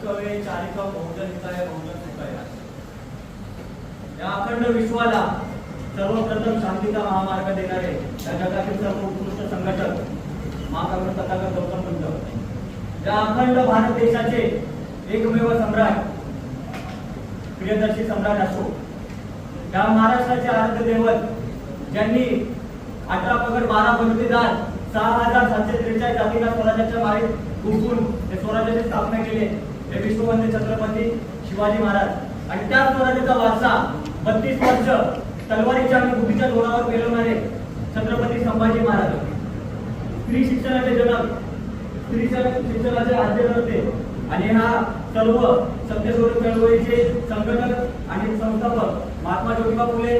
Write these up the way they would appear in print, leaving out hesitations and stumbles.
कवे चारिका बहुजन हिताय बहुजन सुखाय। या अखंड विश्वाला सर्वप्रथम शांतीचा महामार्ग देणारे या जगातील सर्व उत्कृष्ट संघटक महाकाव्य तथागत गौतम बुद्ध, या अखंड भारत देशाचे एकमेव सम्राट प्रियदर्शी सम्राट अशोक, या महाराष्ट्राचे आराध्य दैवत ज्यांनी 18 पगड 12 बलुतेदार 6743 जातीला स्वराज्याच्या माळेत गुंफून हे स्वराज्याची स्थापना केली, हे विश्ववंदनीय छत्रपती शिवाजी महाराज। आणि त्या स्वराज्याचा वारसा 32 वर्ष तलवारीच्या आणि बुद्धीच्या जोरावर पेलवणारे छत्रपती संभाजी महाराज। स्त्री शिक्षणाचे जनक, स्त्री शिक्षणाचे आद्य होते आणि हा सर्व सत्यशोधक चळवळीचे संघटक आणि संस्थापक महात्मा ज्योतिबा फुले,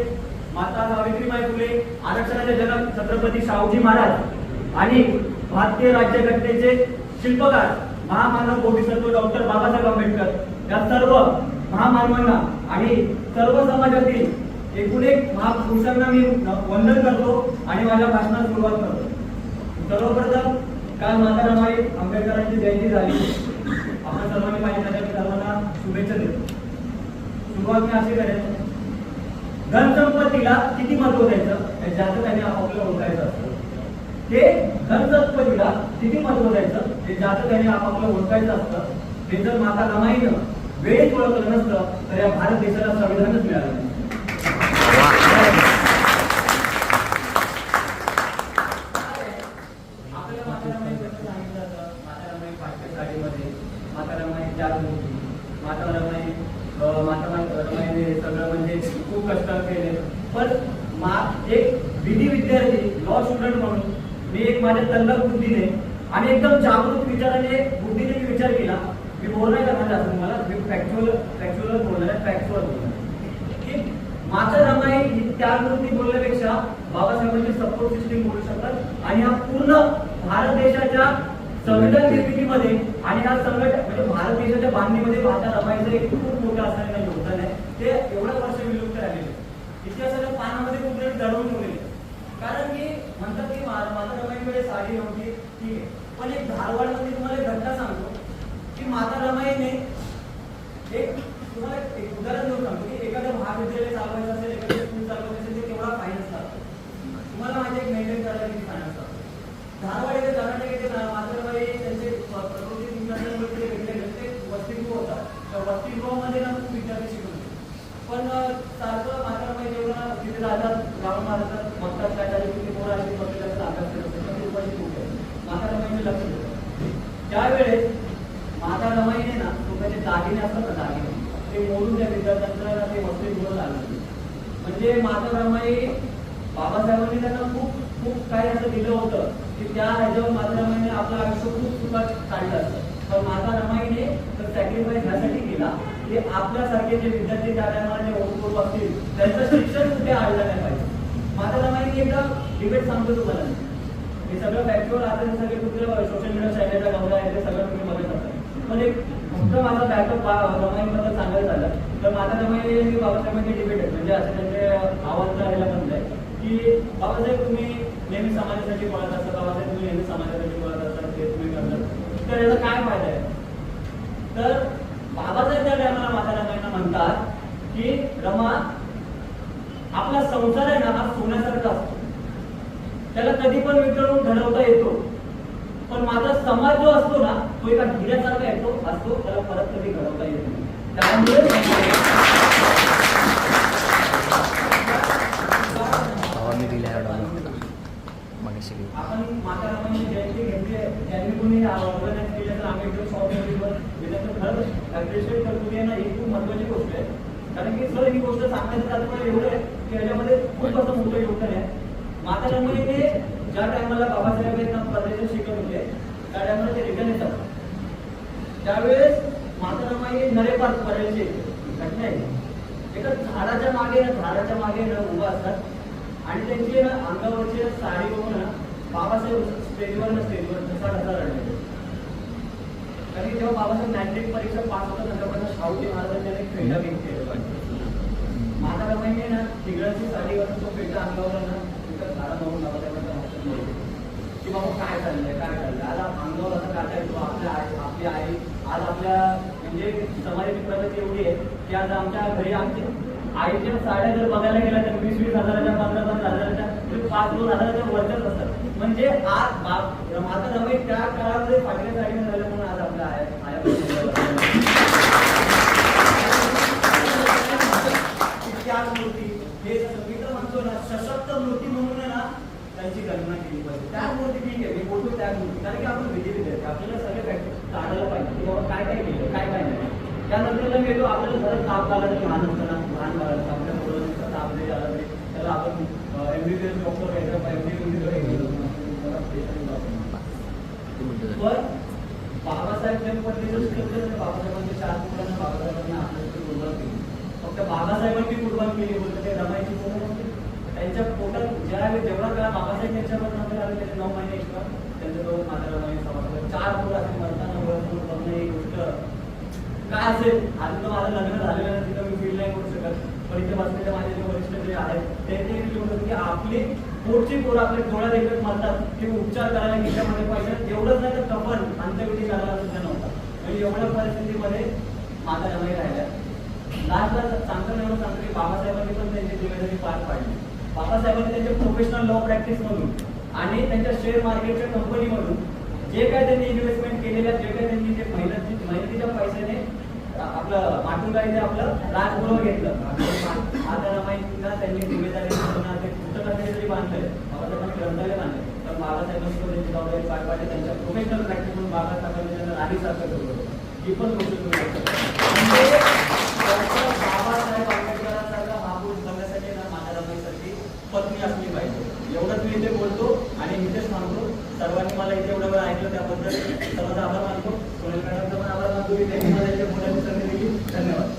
माता सावित्रीबाई फुले, आरक्षणाचे जनक छत्रपती शाहूजी महाराज आणि भारतीय राज्यघटनेचे शिल्पकार महामानव बोधिसत्व डॉक्टर बाबासाहेब आंबेडकर, या सर्व महामानवांना आणि सर्व समाजातील एकूण एक महापुरुषांना मी वंदन करतो आणि माझ्या भाषणास सुरुवात करतो। सर्वप्रथम काल माता रमाई आंबेडकरांची जयंती झाली, आपण सर्वांनी पाहिजे त्यासाठी सर्वांना शुभेच्छा देतो। सुरुवात मी अशी करेन, धनसंपत्तीला किती महत्व द्यायचं ज्याचं त्यांनी आपापलं ओळखायचं असतं, हे धनसंपत्तीला किती महत्व द्यायचं हे ज्याचं त्यांनी आपापलं ओळखायचं असतं, हे जर माता रमाईनं वेळेत ओळखलं नसतं तर या भारत देशाला संविधानच मिळालं नाही। आपल्याला माता रमाई कसं सांगितलं जातं, माता रमाई पाठ्य शाळेमध्ये माता रमाई जागृती, माता रमाईने सगळं म्हणजे खूप कष्ट केले। पण एक विधी विद्यार्थी, लॉ स्टुडंट म्हणून मी एक माझ्या तल्लख बुद्धीने आणि एकदम जागृत विचाराने बुद्धीने मी विचार केला, मी बोलणार करणार असं तुम्हाला, मी फॅक्च्युअल बोलणार आहे, फॅक्च्युअल बोलणार की माता रमाई ही त्यावरती बोलण्यापेक्षा बाबासाहेबांची सपोर्ट सिस्टीम बोलू शकतात आणि हा पूर्ण भारत देशाच्या संविधान निर्मितीमध्ये आणि हा म्हणजे भारत देशाच्या बांधणीमध्ये माता रमाईचं एक खूप मोठं असणारं योगदान आहे। ते एवढं वर्ष विलुप्त राहिलेले, इतिहासाच्या पानामध्ये कुठे दडवून ठेवलेले, कारण की म्हणतात की माता रमाईकडे साडी नव्हती, ठीक आहे, पण एक धारवाडमध्ये तुम्हाला एक घटना सांगतो की माता रमाईने तुम्हाला एक उदाहरण देऊन सांगतो की एखादं महाविद्यालय चालवायचं असेल, एखादं स्कूल चालवायचं असेल, ते केवढा फाईन असतात, तुम्हाला माझे एक मेंटेन करायला किती फाईन असतात। धारवाड येथे कर्नाटक येथे माता रमाई त्यांचे प्रकृती ते वसतिगृह होता, त्या वसतिगृहामध्ये ना खूप विद्यार्थी शिकत होते, पण सारखं माता रमाई जेव्हा तिथे राहतात, गाव मारतात, बघतात काय झालं की पोरं अशी बघतात, अभ्यास करत असतात, उपाशी होते, माता रमाईचे लक्ष देतात। त्यावेळेस माता रमाईने ना लोकांचे दागिने असतात ना, दागिने ते मोडून त्या विद्यार्थ्यांना ते वसतिगृह लागले। म्हणजे माता रमाई बाबासाहेबांनी त्यांना खूप खूप काही असं दिलं होतं की त्या ह्याच्यावर माता रमाईने आपलं आयुष्य खूप सुखात काढलं असतं, पण माता रमाईने तर सॅक्रिफाईस ह्यासाठी केला की आपल्यासारखे जे विद्यार्थी त्या टायमाला जे ओळखून असतील त्यांचं शिक्षण कुठे आढळलं नाही पाहिजे। माता रमाईने एकदा डिबेट सांगतो तुम्हाला, हे सगळं फॅक्च्युअल आता हे सगळे कुठे सोशल मीडिया साईडला गमला आहे ते सगळं तुम्ही बघत असता, पण एक फक्त माझा बॅकअप रमाईबद्दल सांगायचं झालं तर माता रमाई बाबासाहेबांचे डिबेट आहे, म्हणजे असं त्यांचे आवाज राहायला म्हणताय की बाबासाहेब तुम्ही नेहमी समाजासाठी बोलत असता, बाबासाहेब तुम्ही नेहमी समाजासाठी बोलत असता, ते तुम्ही करतात तर याचा काय फायदा आहे। तर बाबासाहेब त्या टायमाला माता रमाईंना म्हणतात की रमा, आपला संसार आहे ना हा सोन्यासारखा असतो, त्याला कधी पण वितळून घडवता येतो, पण माझा समाज जो असतो ना तो एका हिऱ्यासारखा असतो, त्याला परत कधी घडवता येत नाही। त्यामुळे आपण माता रमाईची जयंती घेतली, ज्यांनी कोणी ऑर्गनाइज केलं तर आंबेडकर सॉफ्टवेअरवर खरंच अप्रिशिएट करतो की ना, ही खूप महत्वाची गोष्ट आहे, कारण की सर ही गोष्ट सांगण्याचं तात्पर्य एवढं आहे की याच्यामध्ये खूप असं मोठं योगदान आहे। माता रमाईने ज्या टायमाला बाबासाहेब परदेशात शिकत होते त्या टायमाला ते रिटर्न येतात, त्यावेळेस माता रमाई नरेपार करायची घटना आहे, एका झाडाच्या मागे उभा असतात आणि त्यांची अंगावरची साडी बघून बाबासाहेब स्टेजवर ढसा रडले, कारण जेव्हा बाबासाहेब मॅट्रिक परीक्षा पास होतात त्याच्यापर्यंत शाहूजी महाराजांनी एक फेटा घेऊन केलं, माता रमाईने ना तिघडाची साडीवर तो फेटा अंगावर ना झाडा बघून बाबासाहेबांचा की बाबा काय चाललंय, आज अंगावर असं काढता येतो, आपली आई आज आपल्या म्हणजे समाजाची प्रगती एवढी आहे की आज आमच्या घरी आमची आईच्या साड्या जर बघायला गेल्या तर 20-20 हजाराच्या 15-15 हजाराच्या 5-2 हजाराच्या वरच्याच असतात. म्हणजे आज माता रमाई त्या काळामध्ये फाटल्या साडीने झालं म्हणून आज आपल्या त्याच मूर्ती हे मी तर म्हणतो ना सशक्त मूर्ती म्हणून ना त्यांची कल्पना केली पाहिजे. त्याच मूर्ती ठीक आहे, मी बोलतो त्याच मूर्ती, कारण की आपण विधी विद्यार्थी आपल्याला सगळे फॅक्ट काढायला पाहिजे की बाबा काय काय केलं काय काय नाही. त्यानंतर गेलो आपल्याला जरा ताप आला तरी लहान असताना लहान बाळाचं आपल्या मुलं ताप जरी आला तरी त्याला आपण MBBS डॉक्टर घ्यायचा पण बाबासाहेब जन्म पडलेलं बाबासाहेबांच्या 4 मुलांना बाबासाहेबांना आपल्याकडे कुर्बान केली. फक्त बाबासाहेबांनी कुर्बान केली बोलतो ते रमायची पोरं त्यांच्या पोटात जेवढा काळ बाबासाहेब त्यांच्यावर नंतर आले त्याचे 9 महिने एक्स्ट्रा त्यांच्या दोन माता रमाई समाज 4 पोरं असेल मरताना बघणं ही गोष्ट काय असेल. अजून तर माझं लग्न झालेलं नाही तिथं मी फील नाही करू शकत, पण इथे बसलेले माझे जे वरिष्ठ जे आहेत ते म्हणतात की आपली पोटची पोरं आपल्या डोळ्यात एकच मरतात की उपचार करायला खिशामध्ये पैसे एवढंच नाही तर कफन अंत्यविधी करायला सुद्धा नव्हता. म्हणजे एवढ्या परिस्थितीमध्ये माता रमाई राहिल्या. लास्टला चांगलं एवढं सांगतो की बाबासाहेबांनी पण त्यांची जिम्मेदारी पार पाडली. बाबासाहेबांनी त्यांच्या प्रोफेशनल लॉ प्रॅक्टिसमधून आणि त्यांच्या शेअर मार्केटच्या कंपनीमधून जे काय त्यांनी इन्व्हेस्टमेंट केलेल्या जे काय त्यांनी जे मेहनतीच्या पैशाने आपलं माटुंगाईने आपलं राजगृह घेतलं. माता रमाईंना त्यांनी जिम्मेदारी ते पुस्तकासाठी जरी बांधलंय बाबासाहेबांनी ग्रंथालय बांधले तर बाबासाहेबांनी पण त्यांची जबाबदारी पार पाडली. त्यांच्या प्रोफेशनल प्रॅक्टिस म्हणून बाबा साहेबांनी त्यांना राणीसारखं ठेवलं. ही पण गोष्ट तुम्ही म्हणजे बाबासाहेब आंबेडकरांसारखा महापुरुष बनण्यासाठी ना माता रमाईसारखी पत्नी असली पाहिजे. एवढंच मी इथे बोलतो आणि इथेच थांबतो. सर्वांनी मला इथे एवढं वेळ ऐकलं त्याबद्दल सर्वांचा आभार मानतो. सोनेल मॅडमचा पण आभार मानतो की त्यांनी मला इथे बोलायची संधी दिली. धन्यवाद.